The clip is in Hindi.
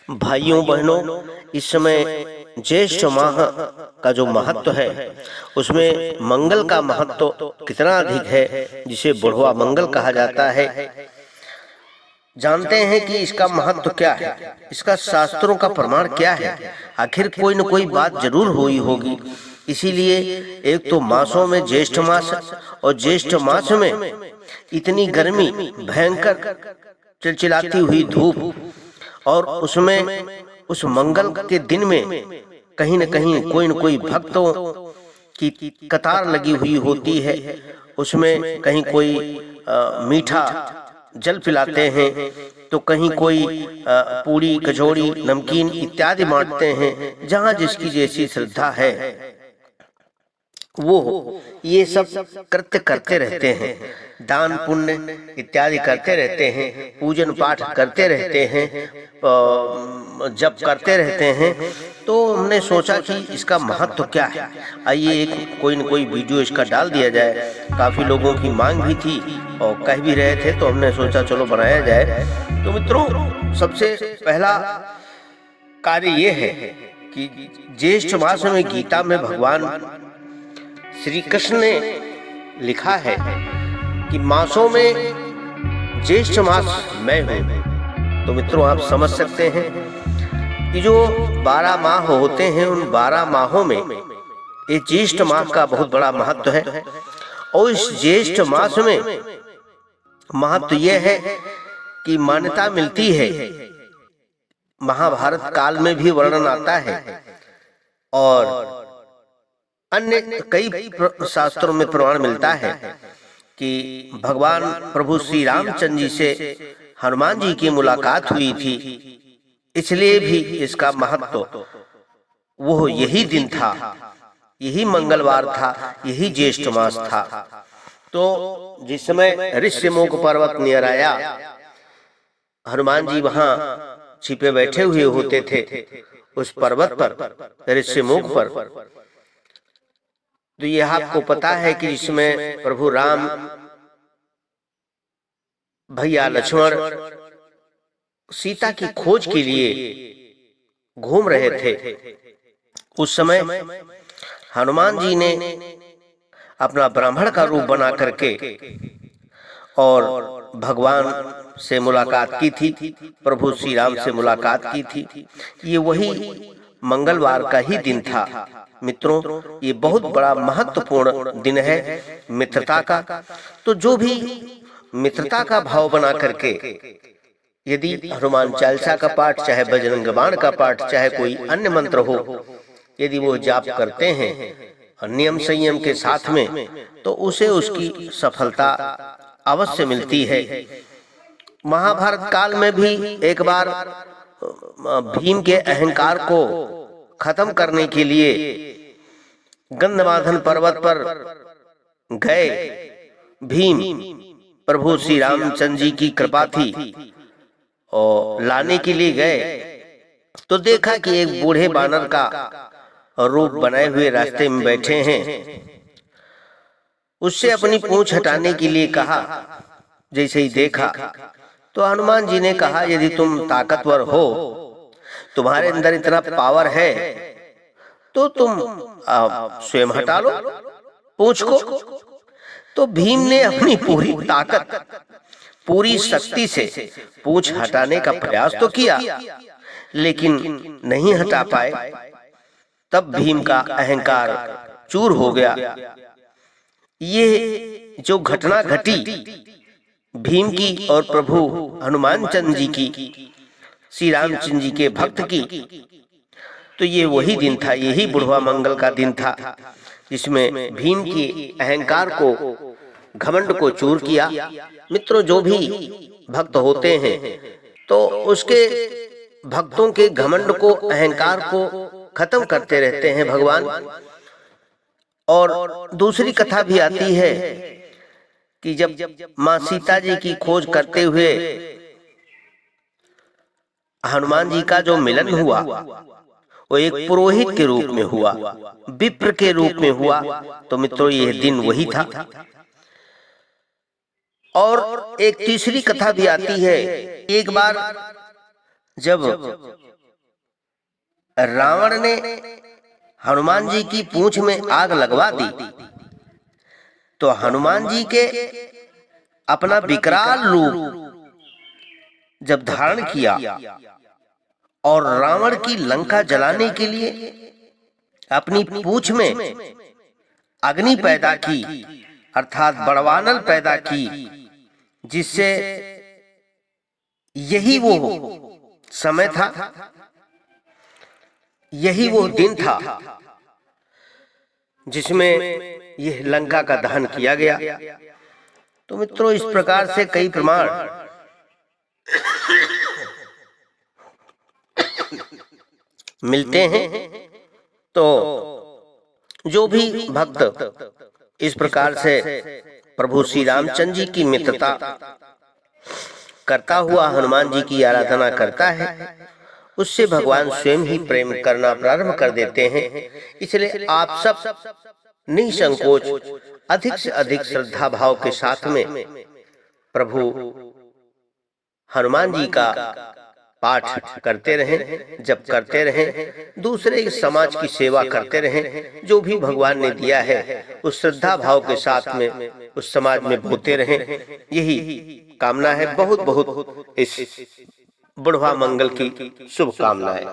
भाइयों बहनों, इस समय ज्येष्ठ माह का जो महत्व है उसमें मंगल का महत्व कितना अधिक है, जिसे बुढ़वा मंगल कहा जाता है। जानते हैं कि इसका महत्व क्या है, इसका शास्त्रों का प्रमाण क्या है। आखिर कोई न कोई बात जरूर हुई होगी। इसीलिए एक तो मासों में ज्येष्ठ मास, और ज्येष्ठ मास में इतनी गर्मी, भयंकर चिलचिलाती हुई धूप, और उसमें उस मंगल के दिन में कहीं न कहीं कोई न कोई भक्तों की कतार लगी हुई होती है। उसमें कहीं कोई मीठा जल पिलाते हैं, तो कहीं कोई पूड़ी कचौड़ी नमकीन इत्यादि बांटते हैं। जहाँ जिसकी जैसी श्रद्धा है वो ये सब कृत्य करते रहते हैं, दान पुण्य इत्यादि करते रहते हैं, पूजन पाठ करते रहते हैं, जप करते रहते हैं। तो हमने सोचा कि इसका महत्व क्या है, आइए एक कोई न कोई वीडियो इसका डाल दिया जाए। काफी लोगों की मांग भी थी और कह भी रहे थे, तो हमने सोचा चलो बनाया जाए। तो मित्रों, सबसे पहला कार्य ये है कि ज्येष्ठ मास में गीता में भगवान श्री कृष्ण ने लिखा है कि मासों में ज्येष्ठ मास मैं हूं। तो मित्रों, आप समझ सकते हैं कि जो 12 माह होते हैं, उन 12 माहों में ये ज्येष्ठ मास का बहुत बड़ा महत्व है। और इस ज्येष्ठ मास में महत्व यह है कि मान्यता मिलती है, महाभारत काल में भी वर्णन आता है और अन्य कई शास्त्रों में प्रमाण मिलता है कि भगवान प्रभु श्री रामचंद्र जी से हनुमान जी की मुलाकात हुई थी। इसलिए भी इसका महत्व वो यही दिन था, यही मंगलवार था, यही ज्येष्ठ मास था। तो जिस समय ऋष्यमुख पर्वत नियर आया, हनुमान जी वहां छिपे बैठे हुए होते थे उस पर्वत पर, ऋष्यमुख पर। तो यह आपको पता है कि इसमें प्रभु राम, भैया लक्ष्मण सीता की खोज के लिए घूम रहे थे। उस समय हनुमान जी ने अपना ब्राह्मण का रूप बना करके और भगवान से मुलाकात की थी, प्रभु श्री राम से मुलाकात की थी। ये वही मंगलवार का ही दिन था। मित्रों, ये बहुत बड़ा महत्वपूर्ण दिन है मित्रता का। तो जो भी मित्रता का भाव बना करके यदि हनुमान चालीसा का पाठ, चाहे बजरंग बाण का पाठ, चाहे कोई अन्य मंत्र हो, यदि वो जाप करते हैं नियम संयम के साथ में, तो उसे उसकी सफलता अवश्य मिलती है। महाभारत काल में भी एक बार भीम के अहंकार को खत्म करने के लिए गंधमादन पर्वत पर गए भीम। प्रभु श्री रामचंद्र जी की कृपा थी और लाने के लिए गए, तो देखा कि एक बूढ़े बानर का रूप बनाए हुए रास्ते में बैठे हैं। उससे अपनी पूंछ हटाने के लिए कहा। जैसे ही देखा तो हनुमान जी ने कहा, यदि तुम ताकतवर हो, तुम्हारे अंदर इतना पावर है, तो तुम स्वयं हटा लो पूंछ को। तो भीम ने अपनी पूरी ताकत, पूरी शक्ति से पूंछ हटाने का प्रयास तो किया, लेकिन नहीं हटा पाए। तब भीम का अहंकार चूर हो गया। ये जो घटना घटी भीम की और प्रभु हनुमान चंद्र जी की, श्री रामचंद्र जी के भक्त की, तो ये वही दिन था, यही बुढ़वा मंगल का दिन था, जिसमें भीम की अहंकार को, घमंड को चूर किया। मित्रों, जो भी भक्त होते हैं तो उसके भक्तों के घमंड को, अहंकार को खत्म करते रहते हैं भगवान। और दूसरी कथा भी आती है कि जब माँ सीता जी की खोज करते हुए हनुमान जी का जो मिलन हुआ, वो एक पुरोहित के रूप में हुआ, विप्र के रूप में हुआ। तो मित्रों, यह दिन वही था। और एक तीसरी कथा भी आती है। एक बार जब रावण ने हनुमान जी की पूंछ में आग लगवा दी, तो हनुमान जी के अपना विकराल रूप जब धारण किया और रावण की लंका जलाने के लिए अपनी पूंछ में अग्नि पैदा की, अर्थात बड़वानल पैदा की, जिससे यही वो समय था, यही वो दिन था जिसमें यह लंका का दहन किया गया। तो मित्रों, इस प्रकार से कई प्रमाण मिलते हैं। तो जो भी भक्त इस प्रकार से प्रभु श्री रामचंद्र जी की मित्रता करता हुआ हनुमान जी की आराधना करता है, उससे भगवान स्वयं ही प्रेम करना प्रारंभ कर देते हैं। इसलिए आप सब निसंकोच अधिक से अधिक श्रद्धा भाव के साथ में प्रभु हनुमान जी का पाठ करते रहें, जप करते रहें, दूसरे समाज की सेवा करते रहें। जो भी भगवान ने दिया है उस श्रद्धा भाव के साथ में उस समाज में बोते रहें, यही कामना है। बहुत बहुत इस बुढ़वा मंगल की शुभकामनाएं।